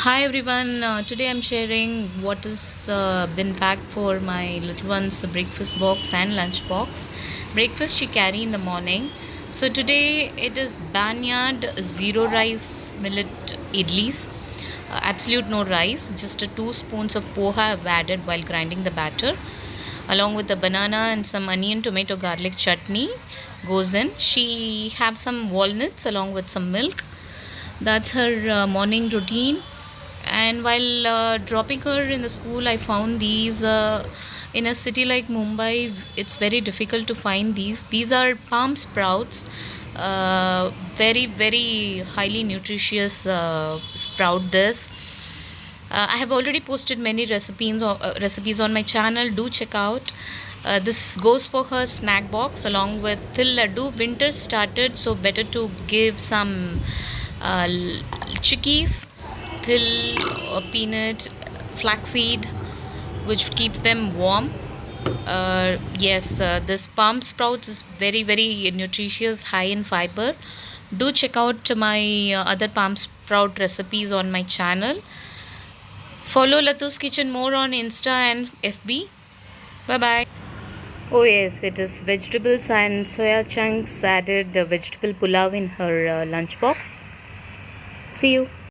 Hi everyone, today I'm sharing what has been packed for my little one's breakfast box and lunch box. Breakfast she carry in the morning. So today it is Barnyard zero rice millet idlis. Absolute no rice, just 2 spoons of poha I've added while grinding the batter, along with the banana and some onion, tomato, garlic chutney goes in. She have some walnuts along with some milk. That's her morning routine. And while dropping her in the school, I found these in a city like Mumbai. It's very difficult to find these are PalmSprouts, very highly nutritious sprout. This I have already posted many recipes on my channel. Do check out. This goes for her snack box along with til laddu. Winter started, so better to give some uh, chickies, til, peanut, flaxseed, which keeps them warm. Yes, this palm sprouts is very nutritious, high in fiber. Do check out my other palm sprout recipes on my channel. Follow Lathus Kitchen more on Insta and FB. Bye bye. Oh yes, it is vegetables and soya chunks added vegetable pulav in her lunch box. See you.